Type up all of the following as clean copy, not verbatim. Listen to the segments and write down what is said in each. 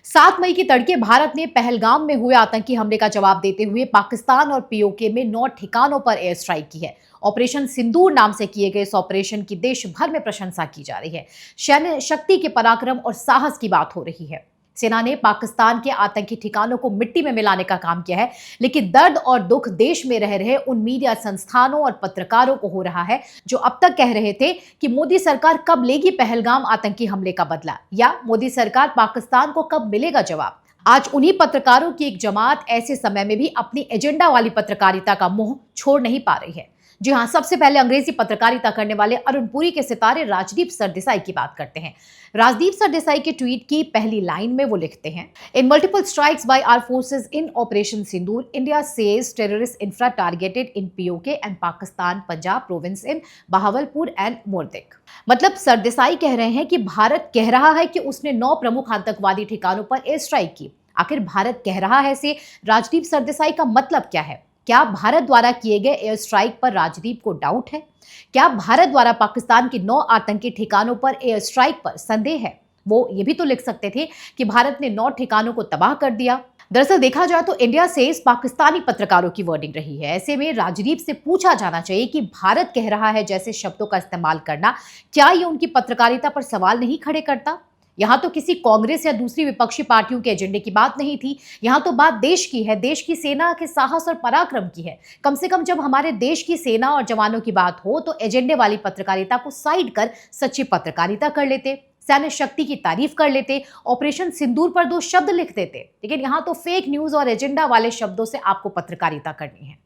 7 मई की तड़के भारत ने पहलगाम में हुए आतंकी हमले का जवाब देते हुए पाकिस्तान और पीओके में 9 ठिकानों पर एयर स्ट्राइक की है। ऑपरेशन सिंदूर नाम से किए गए इस ऑपरेशन की देश भर में प्रशंसा की जा रही है। सैन्य शक्ति के पराक्रम और साहस की बात हो रही है। सेना ने पाकिस्तान के आतंकी ठिकानों को मिट्टी में मिलाने का काम किया है, लेकिन दर्द और दुख देश में रह रहे उन मीडिया संस्थानों और पत्रकारों को हो रहा है जो अब तक कह रहे थे कि मोदी सरकार कब लेगी पहलगाम आतंकी हमले का बदला, या मोदी सरकार पाकिस्तान को कब मिलेगा जवाब। आज उन्हीं पत्रकारों की एक जमात ऐसे समय में भी अपनी एजेंडा वाली पत्रकारिता का मुंह छोड़ नहीं पा रही है। जी हां, सबसे पहले अंग्रेजी पत्रकारिता करने वाले अरुण पुरी के सितारे राजदीप सरदेसाई की बात करते हैं। राजदीप सरदेसाई के ट्वीट की पहली लाइन में वो लिखते हैं, in multiple strikes by our forces in operation Sindoor, India says terrorist infra targeted in PoK and Pakistan Punjab province in Bahawalpur and Muridke. मतलब सरदेसाई कह रहे हैं कि भारत कह रहा है कि उसने 9 प्रमुख आतंकवादी ठिकानों पर एयर स्ट्राइक की। आखिर भारत कह रहा है से राजदीप सरदेसाई का मतलब क्या है? क्या भारत द्वारा किए गए एयर स्ट्राइक पर राजदीप को डाउट है? क्या भारत द्वारा पाकिस्तान के 9 आतंकी ठिकानों पर एयर स्ट्राइक पर संदेह है? वो ये भी तो लिख सकते थे कि भारत ने 9 ठिकानों को तबाह कर दिया। दरअसल देखा जाए तो इंडिया से इस पाकिस्तानी पत्रकारों की वर्डिंग रही है। ऐसे में राजदीप से पूछा जाना चाहिए कि भारत कह रहा है जैसे शब्दों का इस्तेमाल करना क्या ये उनकी पत्रकारिता पर सवाल नहीं खड़े करता? यहां तो किसी कांग्रेस या दूसरी विपक्षी पार्टियों के एजेंडे की बात नहीं थी। यहां तो बात देश की है, देश की सेना के साहस और पराक्रम की है। कम से कम जब हमारे देश की सेना और जवानों की बात हो तो एजेंडे वाली पत्रकारिता को साइड कर सच्ची पत्रकारिता कर लेते, सैन्य शक्ति की तारीफ कर लेते, ऑपरेशन सिंदूर पर 2 शब्द लिख देते। लेकिन यहां तो फेक न्यूज और एजेंडा वाले शब्दों से आपको पत्रकारिता करनी है।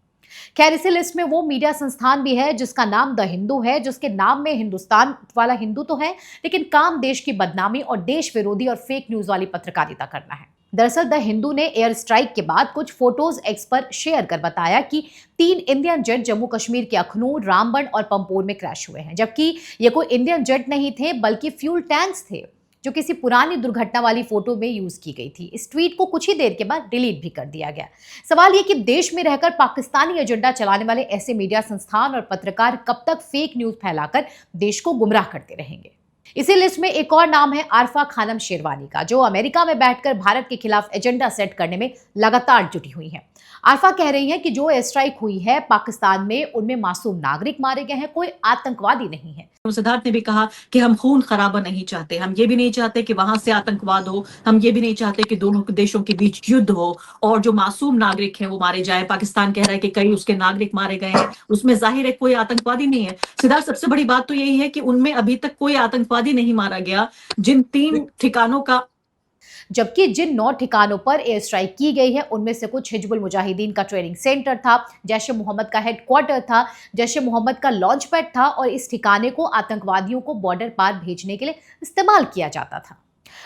खैर, इसी लिस्ट में वो मीडिया संस्थान भी है जिसका नाम द हिंदू है, जिसके नाम में हिंदुस्तान वाला हिंदू तो है, लेकिन काम देश की बदनामी और देश विरोधी और फेक न्यूज वाली पत्रकारिता करना है। दरअसल द हिंदू ने एयर स्ट्राइक के बाद कुछ फोटोज एक्स पर शेयर कर बताया कि 3 इंडियन जेट जम्मू कश्मीर के अखनूर, रामबन और पंपोर में क्रैश हुए हैं, जबकि ये कोई इंडियन जेट नहीं थे बल्कि फ्यूल टैंक्स थे जो किसी पुरानी दुर्घटना वाली फोटो में यूज की गई थी। इस ट्वीट को कुछ ही देर के बाद डिलीट भी कर दिया गया। सवाल ये कि देश में रहकर पाकिस्तानी एजेंडा चलाने वाले ऐसे मीडिया संस्थान और पत्रकार कब तक फेक न्यूज फैलाकर देश को गुमराह करते रहेंगे। इसी लिस्ट में एक और नाम है आरफा खानम शेरवानी का, जो अमेरिका में बैठकर भारत के खिलाफ एजेंडा सेट करने में लगातार जुटी हुई हैं। आरफा कह रही हैं कि जो एयर स्ट्राइक हुई है पाकिस्तान में, उनमें मासूम नागरिक मारे गए हैं, कोई आतंकवादी नहीं है। सिद्धार्थ ने भी कहा कि हम खून खराबा नहीं चाहते, हम ये भी नहीं चाहते कि वहां से आतंकवाद हो, हम ये भी नहीं चाहते कि दोनों देशों के बीच युद्ध हो और जो मासूम नागरिक हैं वो मारे जाए। पाकिस्तान कह रहा है कि कई उसके नागरिक मारे गए हैं, उसमें जाहिर है कोई आतंकवादी नहीं है। सिद्धार्थ, सबसे बड़ी बात तो यही है कि उनमें अभी तक कोई आतंकवादी नहीं मारा गया जिन 3 ठिकानों का, जबकि जिन 9 ठिकानों पर एयर स्ट्राइक की गई है उनमें से कुछ हिजबुल मुजाहिदीन का ट्रेनिंग सेंटर था, जैश ए मोहम्मद का हेडक्वार्टर था, जैश ए मोहम्मद का लॉन्च पैड था और इस ठिकाने को आतंकवादियों को बॉर्डर पार भेजने के लिए इस्तेमाल किया जाता था।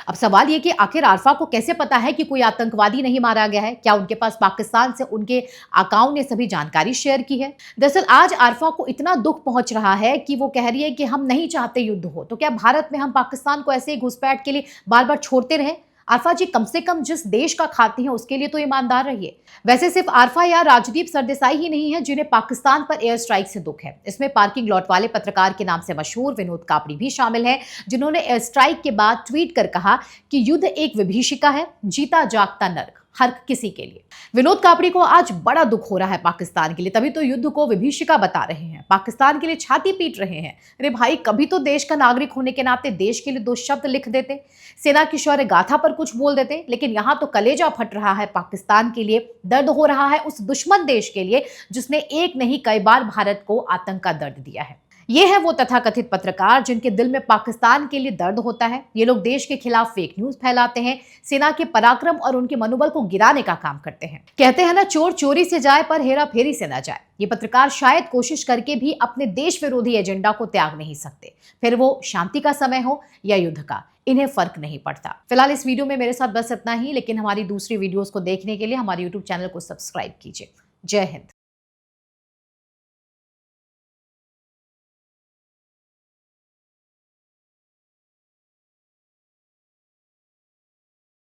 अब सवाल ये कि आखिर आरफा को कैसे पता है कि कोई आतंकवादी नहीं मारा गया है? क्या उनके पास पाकिस्तान से उनके आकाओं ने सभी जानकारी शेयर की है? दरअसल आज आरफा को इतना दुख पहुंच रहा है कि वो कह रही है कि हम नहीं चाहते युद्ध हो, तो क्या भारत में हम पाकिस्तान को ऐसे ही घुसपैठ के लिए बार बार छोड़ते रहे? आरफा जी, कम से कम जिस देश का खाती हैं उसके लिए तो ईमानदार रहिए। वैसे सिर्फ आरफा या राजदीप सरदेसाई ही नहीं है जिन्हें पाकिस्तान पर एयर स्ट्राइक से दुख है। इसमें पार्किंग लॉट वाले पत्रकार के नाम से मशहूर विनोद कापड़ी भी शामिल है, जिन्होंने एयर स्ट्राइक के बाद ट्वीट कर कहा कि युद्ध एक विभीषिका है, जीता जागता नर्क हर किसी के लिए। विनोद कापड़ी को आज बड़ा दुख हो रहा है पाकिस्तान के लिए, तभी तो युद्ध को विभीषिका बता रहे हैं, पाकिस्तान के लिए छाती पीट रहे हैं। अरे भाई, कभी तो देश का नागरिक होने के नाते देश के लिए 2 शब्द लिख देते, सेना की शौर्य गाथा पर कुछ बोल देते। लेकिन यहां तो कलेजा फट रहा है पाकिस्तान के लिए, दर्द हो रहा है उस दुश्मन देश के लिए जिसने एक नहीं कई बार भारत को आतंक का दर्द दिया है। ये है वो तथाकथित पत्रकार जिनके दिल में पाकिस्तान के लिए दर्द होता है। ये लोग देश के खिलाफ फेक न्यूज फैलाते हैं, सेना के पराक्रम और उनके मनोबल को गिराने का काम करते हैं। कहते हैं ना, चोर चोरी से जाए पर हेरा फेरी से ना जाए। ये पत्रकार शायद कोशिश करके भी अपने देश विरोधी एजेंडा को त्याग नहीं सकते, फिर वो शांति का समय हो या युद्ध का, इन्हें फर्क नहीं पड़ता। फिलहाल इस वीडियो में मेरे साथ बस इतना ही, लेकिन हमारी दूसरी वीडियोस को देखने के लिए हमारे यूट्यूब चैनल को सब्सक्राइब कीजिए। जय हिंद।